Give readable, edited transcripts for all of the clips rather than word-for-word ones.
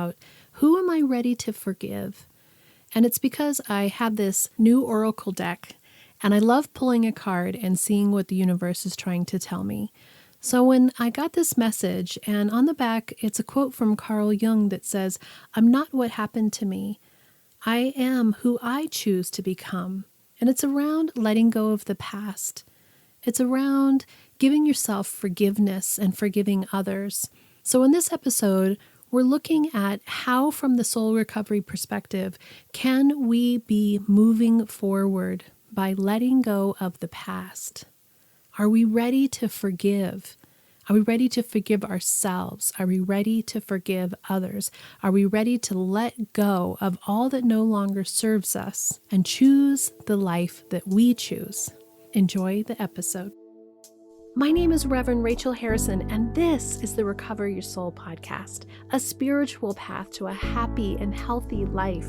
about who am I ready to forgive? And it's because I have this new oracle deck and I love pulling a card and seeing what the universe is trying to tell me. So when I got this message, and on the back, it's a quote from Carl Jung that says, "I'm not what happened to me. I am who I choose to become." And it's around letting go of the past. It's around giving yourself forgiveness and forgiving others. So in this episode, we're looking at how, from the soul recovery perspective, can we be moving forward by letting go of the past? Are we ready to forgive? Are we ready to forgive ourselves? Are we ready to forgive others? Are we ready to let go of all that no longer serves us and choose the life that we choose? Enjoy the episode. My name is Reverend Rachel Harrison, and this is the Recover Your Soul podcast, a spiritual path to a happy and healthy life.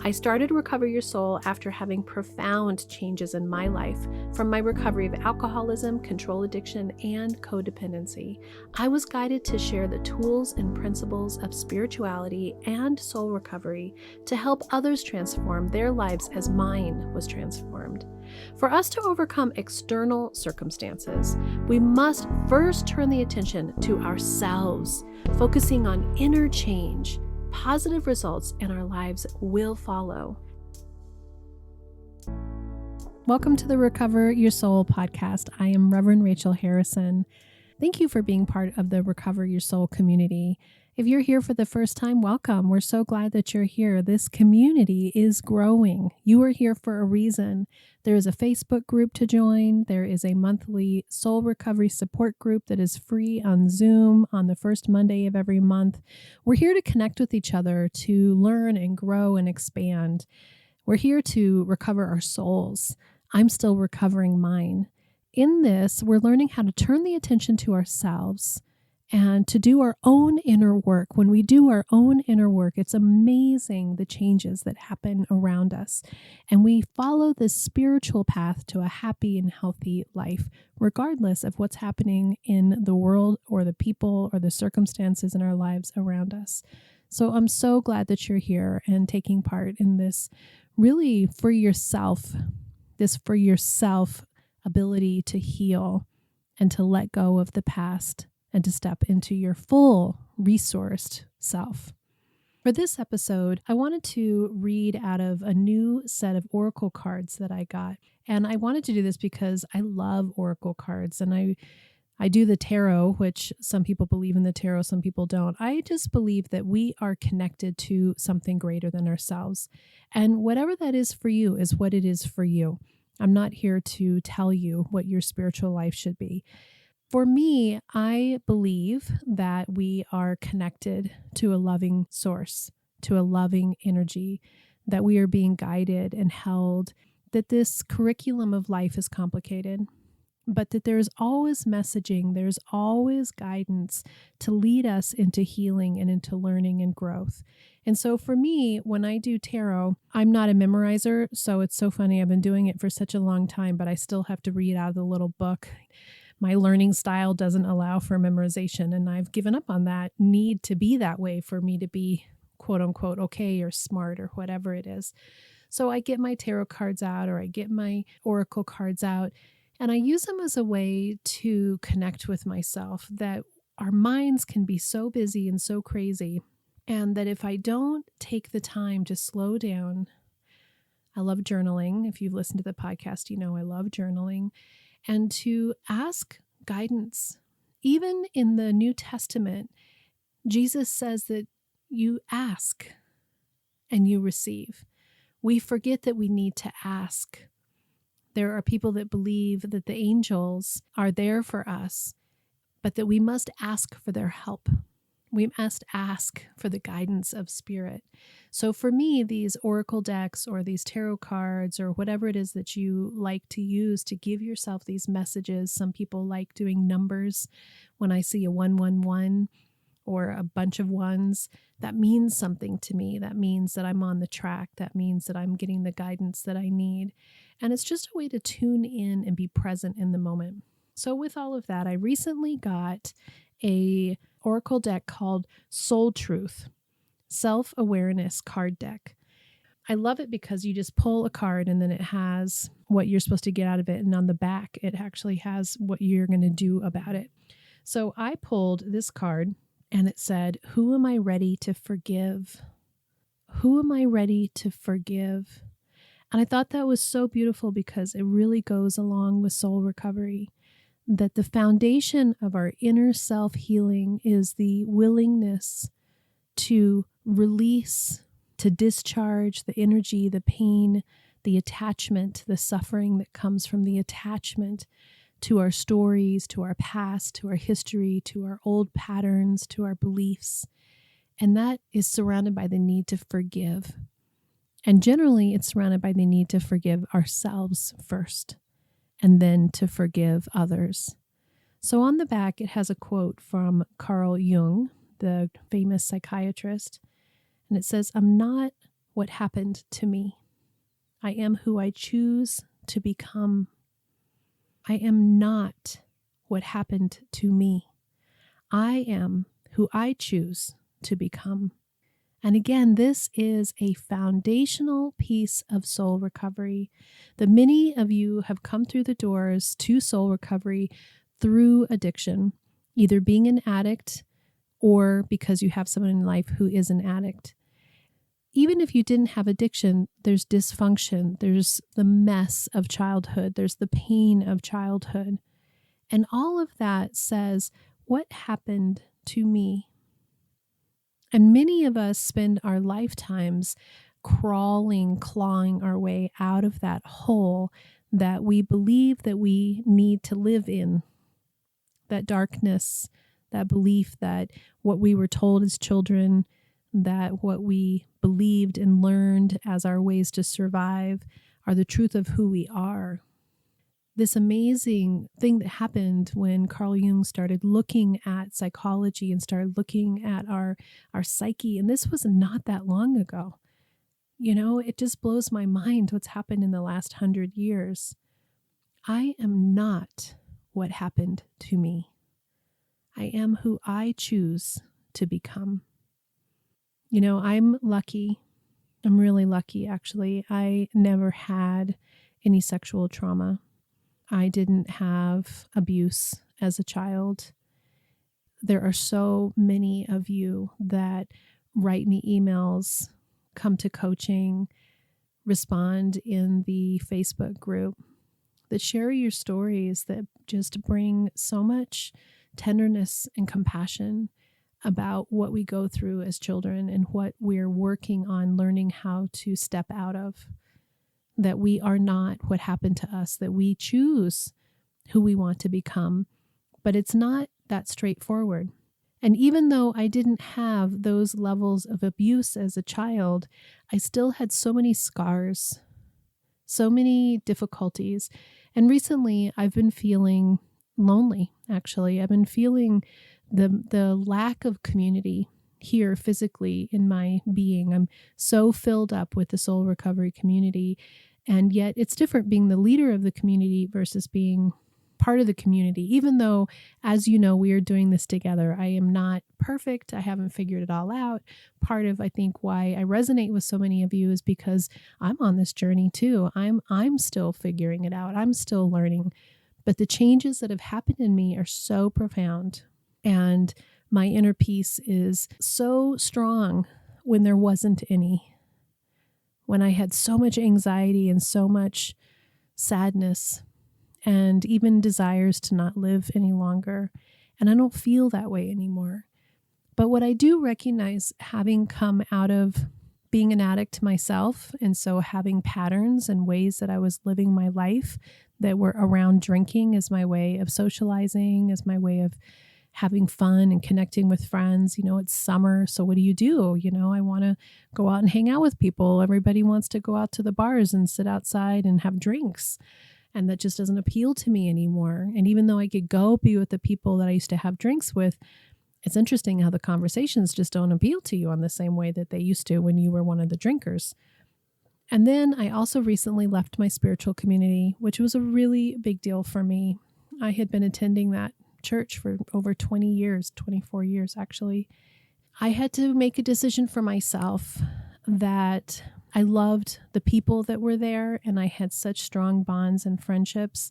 I started Recover Your Soul after having profound changes in my life from my recovery of alcoholism, control addiction, and codependency. I was guided to share the tools and principles of spirituality and soul recovery to help others transform their lives as mine was transformed. For us to overcome external circumstances, we must first turn the attention to ourselves, focusing on inner change. Positive results in our lives will follow. Welcome to the Recover Your Soul podcast. I am Reverend Rachel Harrison. Thank you for being part of the Recover Your Soul community. If you're here for the first time, welcome. We're so glad that you're here. This community is growing. You are here for a reason. There is a Facebook group to join. There is a monthly soul recovery support group that is free on Zoom on the first Monday of every month. We're here to connect with each other, to learn and grow and expand. We're here to recover our souls. I'm still recovering mine. In this, we're learning how to turn the attention to ourselves and to do our own inner work. When we do our own inner work, it's amazing the changes that happen around us. And we follow this spiritual path to a happy and healthy life, regardless of what's happening in the world or the people or the circumstances in our lives around us. So I'm so glad that you're here and taking part in this really for yourself ability to heal and to let go of the past and to step into your full resourced self. For this episode, I wanted to read out of a new set of oracle cards that I got. And I wanted to do this because I love oracle cards, and I do the tarot, which some people believe in the tarot, some people don't. I just believe that we are connected to something greater than ourselves. And whatever that is for you is what it is for you. I'm not here to tell you what your spiritual life should be. For me, I believe that we are connected to a loving source, to a loving energy, that we are being guided and held, that this curriculum of life is complicated, but that there's always messaging, there's always guidance to lead us into healing and into learning and growth. And so for me, when I do tarot, I'm not a memorizer, so it's so funny. I've been doing it for such a long time, but I still have to read out of the little book. My learning style doesn't allow for memorization, and I've given up on that need to be that way for me to be quote unquote okay or smart or whatever it is. So I get my tarot cards out, or I get my oracle cards out, and I use them as a way to connect with myself, that our minds can be so busy and so crazy, and that if I don't take the time to slow down, I love journaling. If you've listened to the podcast, you know I love journaling. And to ask guidance. Even in the New Testament, Jesus says that you ask and you receive. We forget that we need to ask. There are people that believe that the angels are there for us, but that we must ask for their help. We must ask for the guidance of spirit. So for me, these oracle decks or these tarot cards or whatever it is that you like to use to give yourself these messages, some people like doing numbers. When I see a 111 or a bunch of ones, that means something to me. That means that I'm on the track. That means that I'm getting the guidance that I need. And it's just a way to tune in and be present in the moment. So with all of that, I recently got a oracle deck called Soul Truth. self-awareness card deck. I love it because you just pull a card and then it has what you're supposed to get out of it. And on the back, it actually has what you're going to do about it. So I pulled this card and it said, "Who am I ready to forgive? Who am I ready to forgive?" And I thought that was so beautiful because it really goes along with soul recovery, that the foundation of our inner self healing is the willingness to release, to discharge the energy, the pain, the attachment, the suffering that comes from the attachment to our stories, to our past, to our history, to our old patterns, to our beliefs. And that is surrounded by the need to forgive. And generally, it's surrounded by the need to forgive ourselves first, and then to forgive others. So on the back, it has a quote from Carl Jung, the famous psychiatrist, and it says, "I'm not what happened to me. I am who I choose to become. I am not what happened to me. I am who I choose to become." And again, this is a foundational piece of soul recovery that many of you have come through the doors to soul recovery through addiction, either being an addict or because you have someone in life who is an addict. Even if you didn't have addiction, there's dysfunction, there's the mess of childhood, there's the pain of childhood. And all of that says, what happened to me? And many of us spend our lifetimes crawling, clawing our way out of that hole that we believe that we need to live in. That darkness, that belief that what we were told as children, that what we believed and learned as our ways to survive are the truth of who we are. This amazing thing that happened when Carl Jung started looking at psychology and started looking at our psyche, and this was not that long ago. You know, it just blows my mind what's happened in the last 100 years. I am not what happened to me. I am who I choose to become. You know, I'm lucky. I'm really lucky, actually. I never had any sexual trauma. I didn't have abuse as a child. There are so many of you that write me emails, come to coaching, respond in the Facebook group, that share your stories that just bring so much tenderness and compassion about what we go through as children and what we're working on learning how to step out of. That we are not what happened to us, that we choose who we want to become. But it's not that straightforward. And even though I didn't have those levels of abuse as a child, I still had so many scars, so many difficulties. And recently I've been feeling lonely, actually. I've been feeling the lack of community here physically in my being. I'm so filled up with the soul recovery community. And yet it's different being the leader of the community versus being part of the community. Even though, as you know, we are doing this together. I am not perfect. I haven't figured it all out. Part of, I think, why I resonate with so many of you is because I'm on this journey too. I'm still figuring it out. I'm still learning. But the changes that have happened in me are so profound. And my inner peace is so strong when there wasn't any. When I had so much anxiety and so much sadness and even desires to not live any longer. And I don't feel that way anymore. But what I do recognize, having come out of being an addict myself, and so having patterns and ways that I was living my life that were around drinking as my way of socializing, as my way of having fun and connecting with friends. You know, it's summer, so what do? You know, I want to go out and hang out with people. Everybody wants to go out to the bars and sit outside and have drinks. And that just doesn't appeal to me anymore. And even though I could go be with the people that I used to have drinks with, it's interesting how the conversations just don't appeal to you on the same way that they used to when you were one of the drinkers. And then I also recently left my spiritual community, which was a really big deal for me. I had been attending that church for over 20 years, 24 years actually. I had to make a decision for myself that I loved the people that were there and I had such strong bonds and friendships.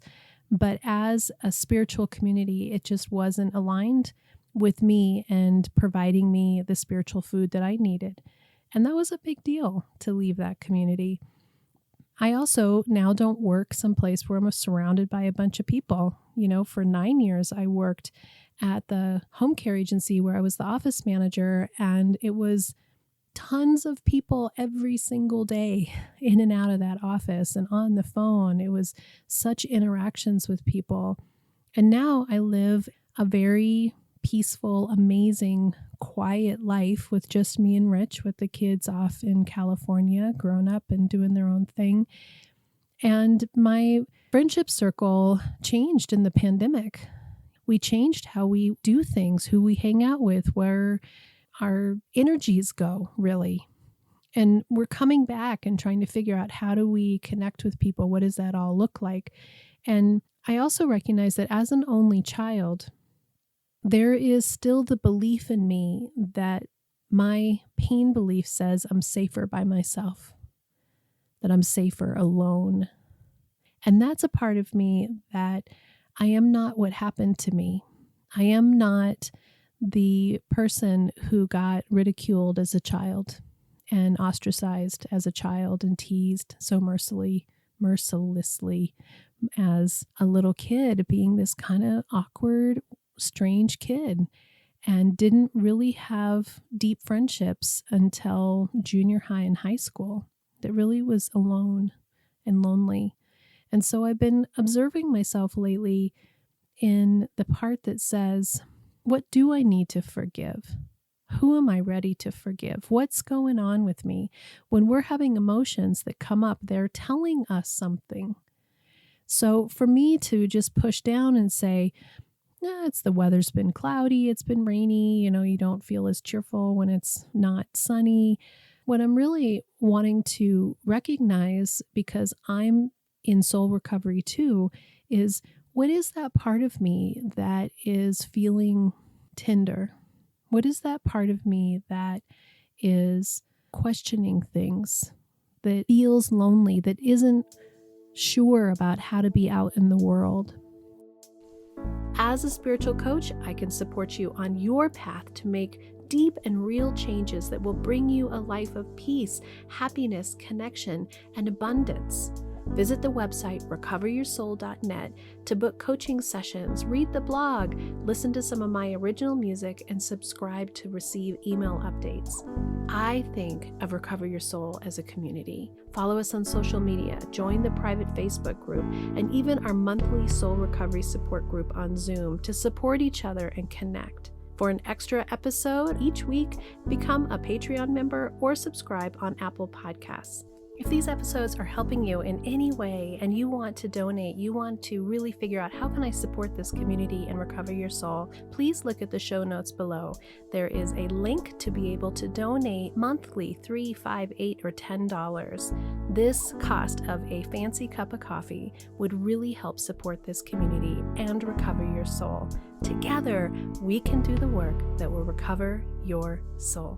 But as a spiritual community, it just wasn't aligned with me and providing me the spiritual food that I needed. And that was a big deal to leave that community. I also now don't work someplace where I'm surrounded by a bunch of people. For 9 years, I worked at the home care agency where I was the office manager, and it was tons of people every single day in and out of that office and on the phone. It was such interactions with people. And now I live a very peaceful, amazing, quiet life with just me and Rich, with the kids off in California, grown up and doing their own thing. And my friendship circle changed in the pandemic. We changed how we do things, who we hang out with, where our energies go, really. And we're coming back and trying to figure out, how do we connect with people? What does that all look like? And I also recognize that as an only child, there is still the belief in me that my pain belief says I'm safer by myself, that I'm safer alone. And that's a part of me that I am not what happened to me. I am not the person who got ridiculed as a child and ostracized as a child and teased so mercilessly as a little kid, being this kind of awkward, strange kid, and didn't really have deep friendships until junior high and high school. That really was alone and lonely. And so I've been observing myself lately in the part that says, what do I need to forgive? Who am I ready to forgive? What's going on with me? When we're having emotions that come up, they're telling us something. So for me to just push down and say, it's the weather's been cloudy, it's been rainy, you don't feel as cheerful when it's not sunny. What I'm really wanting to recognize, because I'm in soul recovery too, is, what is that part of me that is feeling tender? What is that part of me that is questioning things, that feels lonely, that isn't sure about how to be out in the world? As a spiritual coach, I can support you on your path to make deep and real changes that will bring you a life of peace, happiness, connection, and abundance. Visit the website recoveryoursoul.net to book coaching sessions, read the blog, listen to some of my original music, and subscribe to receive email updates. I think of Recover Your Soul as a community. Follow us on social media, join the private Facebook group, and even our monthly soul recovery support group on Zoom to support each other and connect. For an extra episode each week, become a Patreon member or subscribe on Apple Podcasts. If these episodes are helping you in any way and you want to donate, you want to really figure out, how can I support this community and recover your soul, please look at the show notes below. There is a link to be able to donate monthly, $3, $5, $8, or $10. This cost of a fancy cup of coffee would really help support this community and recover your soul. Together, we can do the work that will recover your soul.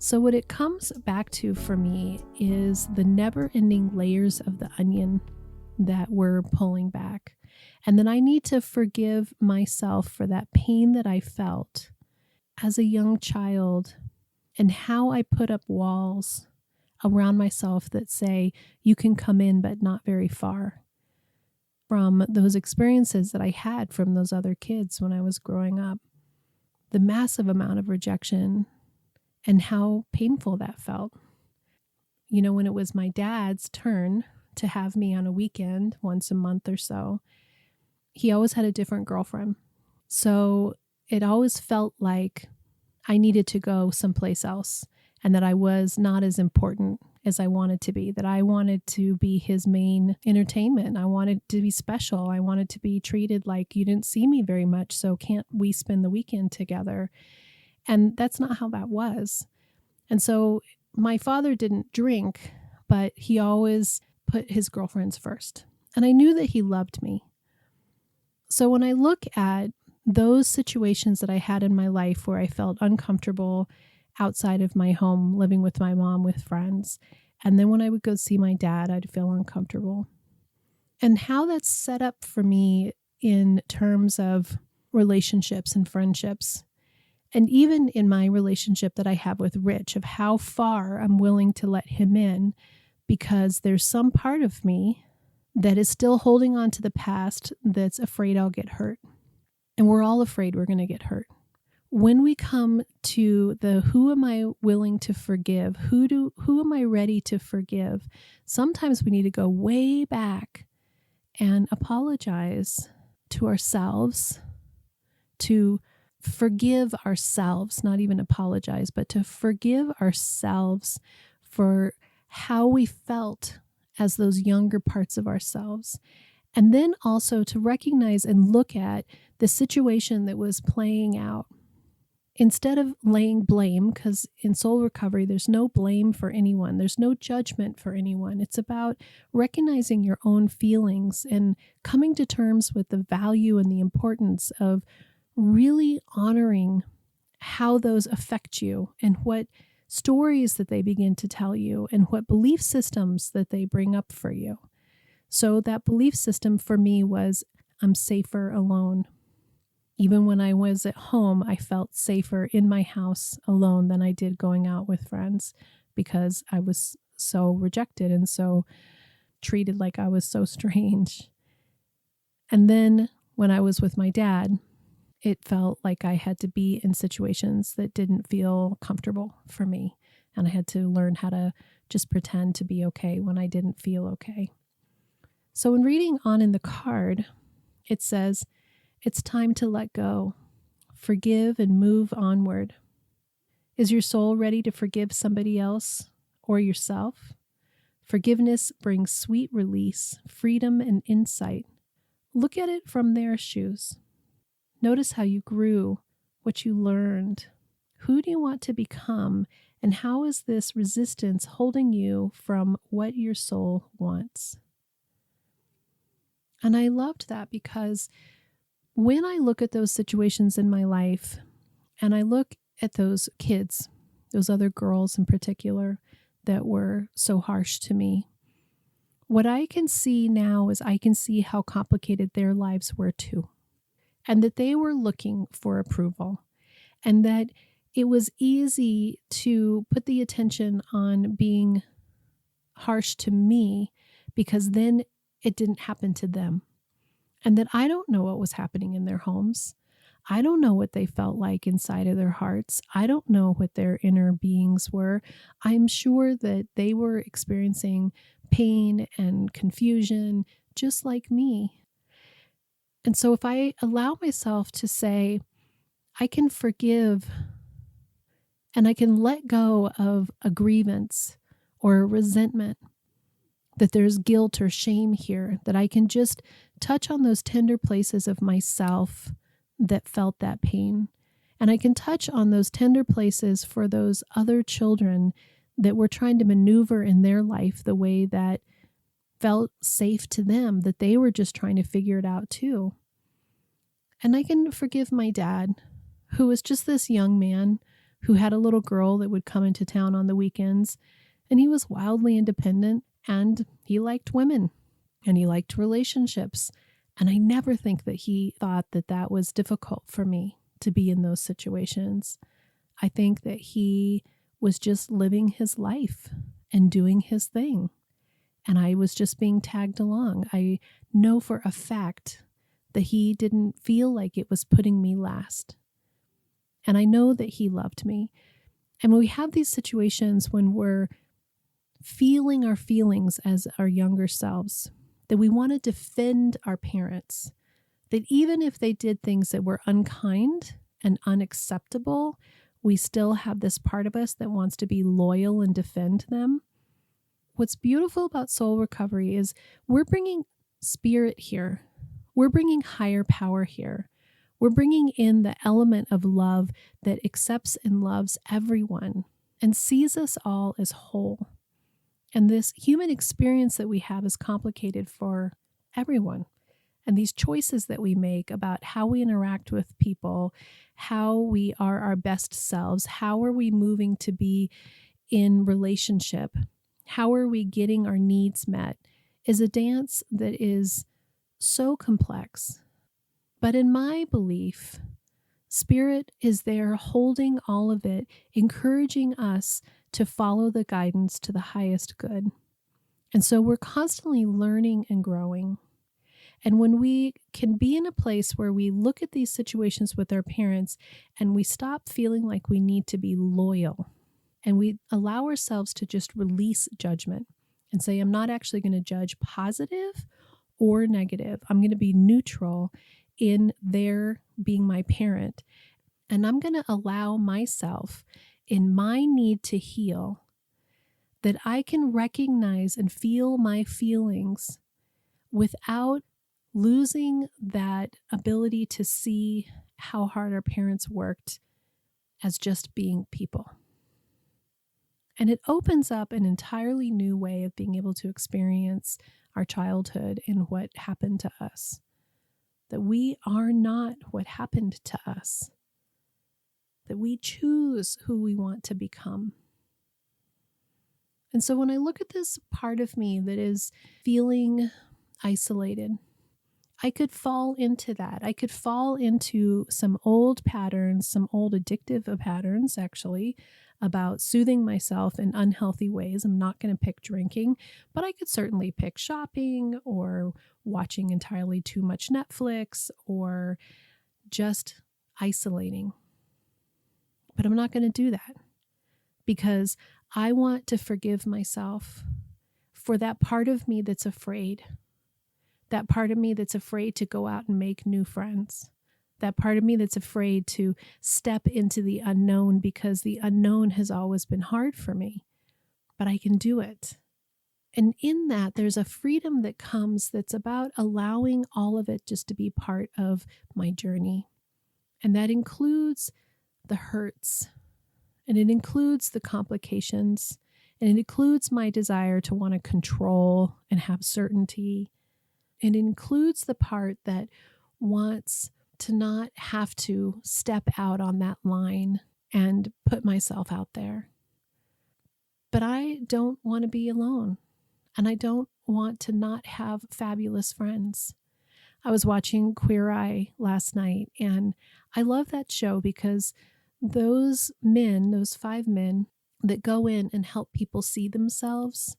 So what it comes back to for me is the never-ending layers of the onion that we're pulling back. And then I need to forgive myself for that pain that I felt as a young child, and how I put up walls around myself that say, you can come in, but not very far, from those experiences that I had from those other kids when I was growing up. The massive amount of rejection and how painful that felt. When it was my dad's turn to have me on a weekend once a month or so, he always had a different girlfriend. So it always felt like I needed to go someplace else, and that I was not as important as I wanted to be, that I wanted to be his main entertainment. I wanted to be special. I wanted to be treated like, you didn't see me very much, so can't we spend the weekend together? And that's not how that was. And so my father didn't drink, but he always put his girlfriends first. And I knew that he loved me. So when I look at those situations that I had in my life where I felt uncomfortable outside of my home, living with my mom, with friends. And then when I would go see my dad, I'd feel uncomfortable. And how that's set up for me in terms of relationships and friendships, and even in my relationship that I have with Rich, of how far I'm willing to let him in, because there's some part of me that is still holding on to the past that's afraid I'll get hurt. And we're all afraid we're going to get hurt. When we come to the who am I willing to forgive, who am I ready to forgive, sometimes we need to go way back and apologize to ourselves, to forgive ourselves, not even apologize, but to forgive ourselves for how we felt as those younger parts of ourselves. And then also to recognize and look at the situation that was playing out. Instead of laying blame, because in soul recovery, there's no blame for anyone. There's no judgment for anyone. It's about recognizing your own feelings and coming to terms with the value and the importance of really honoring how those affect you and what stories that they begin to tell you and what belief systems that they bring up for you. So that belief system for me was, I'm safer alone. Even when I was at home, I felt safer in my house alone than I did going out with friends, because I was so rejected and so treated like I was so strange. And then when I was with my dad, it felt like I had to be in situations that didn't feel comfortable for me. And I had to learn how to just pretend to be okay when I didn't feel okay. So in reading on in the card, it says, it's time to let go, forgive, and move onward. Is your soul ready to forgive somebody else or yourself? Forgiveness brings sweet release, freedom, and insight. Look at it from their shoes. Notice how you grew, what you learned. Who do you want to become? And how is this resistance holding you from what your soul wants? And I loved that, because when I look at those situations in my life and I look at those kids, those other girls in particular that were so harsh to me, what I can see now is I can see how complicated their lives were too. And that they were looking for approval, and that it was easy to put the attention on being harsh to me because then it didn't happen to them. And that I don't know what was happening in their homes. I don't know what they felt like inside of their hearts. I don't know what their inner beings were. I'm sure that they were experiencing pain and confusion just like me. And so if I allow myself to say, I can forgive and I can let go of a grievance or a resentment, that there's guilt or shame here, that I can just touch on those tender places of myself that felt that pain. And I can touch on those tender places for those other children that were trying to maneuver in their life the way that felt safe to them, that they were just trying to figure it out too. And I can forgive my dad, who was just this young man who had a little girl that would come into town on the weekends. And he was wildly independent, and he liked women and he liked relationships. And I never think that he thought that that was difficult for me to be in those situations. I think that he was just living his life and doing his thing. And I was just being tagged along. I know for a fact that he didn't feel like it was putting me last. And I know that he loved me. And when we have these situations when we're feeling our feelings as our younger selves, that we want to defend our parents, that even if they did things that were unkind and unacceptable, we still have this part of us that wants to be loyal and defend them. What's beautiful about soul recovery is we're bringing spirit here. We're bringing higher power here. We're bringing in the element of love that accepts and loves everyone and sees us all as whole. And this human experience that we have is complicated for everyone. And these choices that we make about how we interact with people, how we are our best selves, how are we moving to be in relationship, how are we getting our needs met, is a dance that is so complex. But in my belief, Spirit is there holding all of it, encouraging us to follow the guidance to the highest good. And so we're constantly learning and growing. And when we can be in a place where we look at these situations with our parents and we stop feeling like we need to be loyal, and we allow ourselves to just release judgment and say, I'm not actually going to judge positive or negative. I'm going to be neutral in their being my parent. And I'm going to allow myself, in my need to heal, that I can recognize and feel my feelings without losing that ability to see how hard our parents worked as just being people. And it opens up an entirely new way of being able to experience our childhood and what happened to us. That we are not what happened to us. That we choose who we want to become. And so when I look at this part of me that is feeling isolated, I could fall into that. I could fall into some old patterns, some old addictive patterns, actually, about soothing myself in unhealthy ways. I'm not going to pick drinking, but I could certainly pick shopping or watching entirely too much Netflix or just isolating. But I'm not going to do that because I want to forgive myself for that part of me that's afraid. That part of me that's afraid to go out and make new friends. That part of me that's afraid to step into the unknown because the unknown has always been hard for me. But I can do it. And in that, there's a freedom that comes that's about allowing all of it just to be part of my journey. And that includes the hurts. And it includes the complications. And it includes my desire to want to control and have certainty. It includes the part that wants to not have to step out on that line and put myself out there. But I don't want to be alone. And I don't want to not have fabulous friends. I was watching Queer Eye last night, and I love that show because those men, those 5 men that go in and help people see themselves,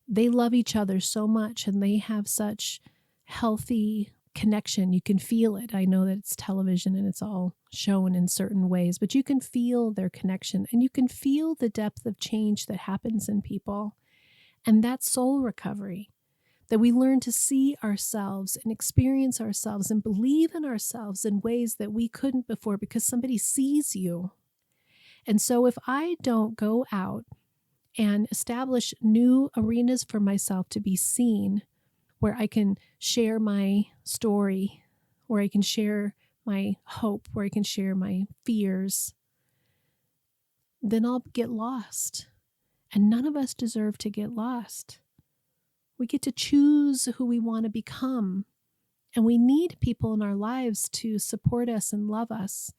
they love each other so much and they have such healthy connection. You can feel it. I know that it's television and it's all shown in certain ways, but you can feel their connection and you can feel the depth of change that happens in people. And that's soul recovery, that we learn to see ourselves and experience ourselves and believe in ourselves in ways that we couldn't before because somebody sees you. And so if I don't go out and establish new arenas for myself to be seen, where I can share my story, where I can share my hope, where I can share my fears, then I'll get lost. And none of us deserve to get lost. We get to choose who we want to become. And we need people in our lives to support us and love us.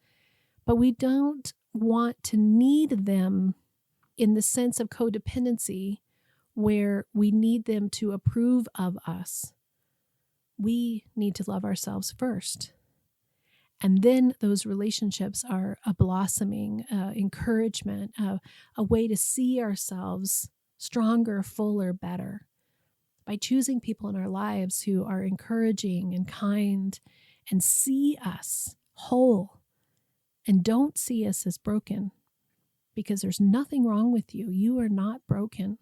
But we don't want to need them in the sense of codependency where we need them to approve of us. We need to love ourselves first. And then those relationships are a blossoming, encouragement, a way to see ourselves stronger, fuller, better. By choosing people in our lives who are encouraging and kind and see us whole and don't see us as broken, because there's nothing wrong with you. You are not broken.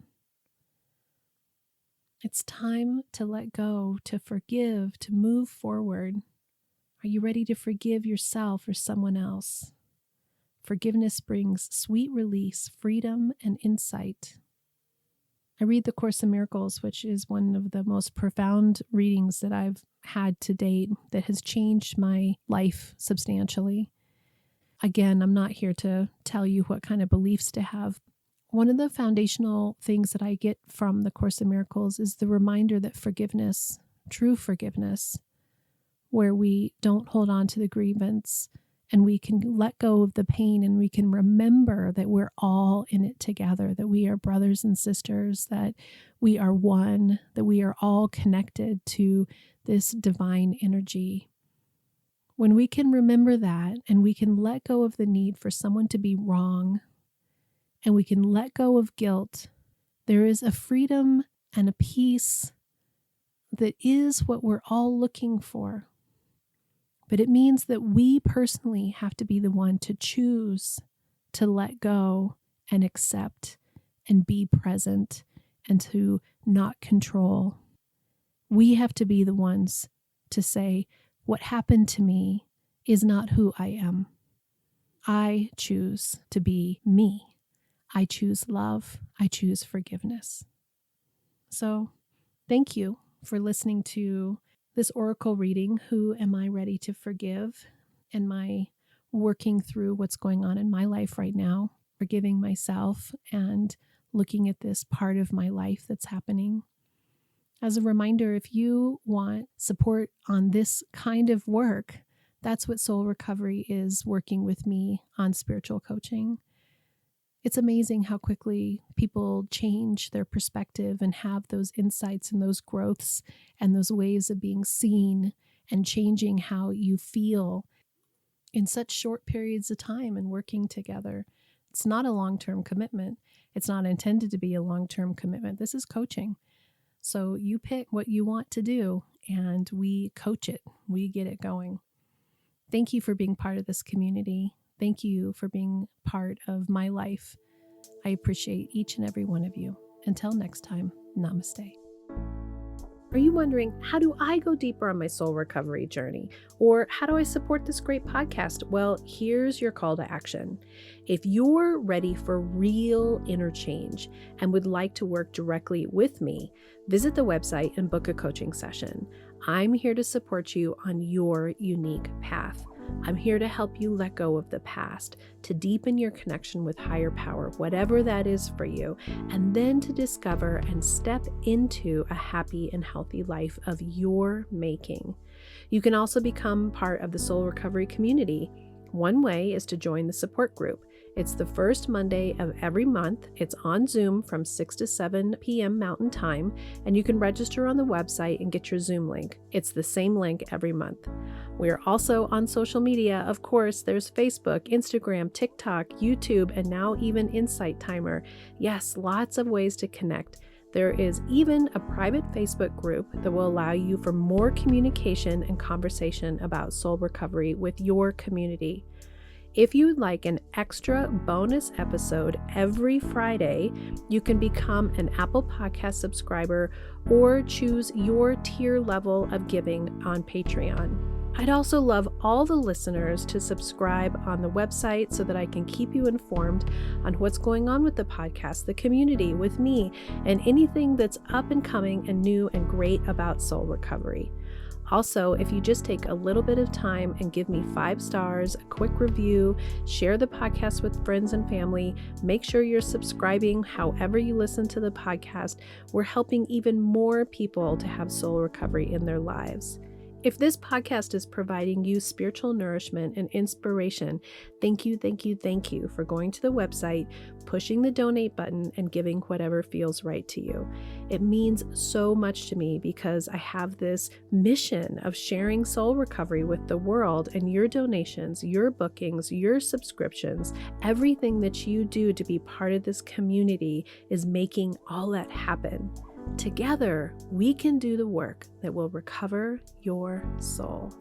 It's time to let go, to forgive, to move forward. Are you ready to forgive yourself or someone else? Forgiveness brings sweet release, freedom, and insight. I read the Course in Miracles, which is one of the most profound readings that I've had to date that has changed my life substantially. Again, I'm not here to tell you what kind of beliefs to have. One of the foundational things that I get from the Course in Miracles is the reminder that forgiveness true forgiveness, where we don't hold on to the grievance and we can let go of the pain and we can remember that we're all in it together, that we are brothers and sisters, that we are one, that we are all connected to this divine energy. When we can remember that and we can let go of the need for someone to be wrong and we can let go of guilt, there is a freedom and a peace that is what we're all looking for. But it means that we personally have to be the one to choose to let go and accept and be present and to not control. We have to be the ones to say, what happened to me is not who I am. I choose to be me. I choose love. I choose forgiveness. So, thank you for listening to this oracle reading, Who Am I Ready to Forgive? And my working through what's going on in my life right now, forgiving myself and looking at this part of my life that's happening. As a reminder, if you want support on this kind of work, that's what Soul Recovery is, working with me on spiritual coaching. It's amazing how quickly people change their perspective and have those insights and those growths and those ways of being seen and changing how you feel in such short periods of time and working together. It's not a long-term commitment. It's not intended to be a long-term commitment. This is coaching. So you pick what you want to do and we coach it. We get it going. Thank you for being part of this community. Thank you for being part of my life. I appreciate each and every one of you. Until next time, namaste. Are you wondering, how do I go deeper on my soul recovery journey? Or how do I support this great podcast? Well, here's your call to action. If you're ready for real inner change and would like to work directly with me, visit the website and book a coaching session. I'm here to support you on your unique path. I'm here to help you let go of the past, to deepen your connection with higher power, whatever that is for you, and then to discover and step into a happy and healthy life of your making. You can also become part of the Soul Recovery community. One way is to join the support group. It's the first Monday of every month. It's on Zoom from 6 to 7 p.m. Mountain Time, and you can register on the website and get your Zoom link. It's the same link every month. We are also on social media. Of course, there's Facebook, Instagram, TikTok, YouTube, and now even Insight Timer. Yes, lots of ways to connect. There is even a private Facebook group that will allow you for more communication and conversation about soul recovery with your community. If you would like an extra bonus episode every Friday, you can become an Apple Podcast subscriber or choose your tier level of giving on Patreon. I'd also love all the listeners to subscribe on the website so that I can keep you informed on what's going on with the podcast, the community, with me, and anything that's up and coming and new and great about soul recovery. Also, if you just take a little bit of time and give me 5 stars, a quick review, share the podcast with friends and family, make sure you're subscribing however you listen to the podcast, we're helping even more people to have soul recovery in their lives. If this podcast is providing you spiritual nourishment and inspiration, thank you for going to the website, pushing the donate button, and giving whatever feels right to you. It means so much to me because I have this mission of sharing soul recovery with the world, and your donations, your bookings, your subscriptions, everything that you do to be part of this community is making all that happen. Together, we can do the work that will recover your soul.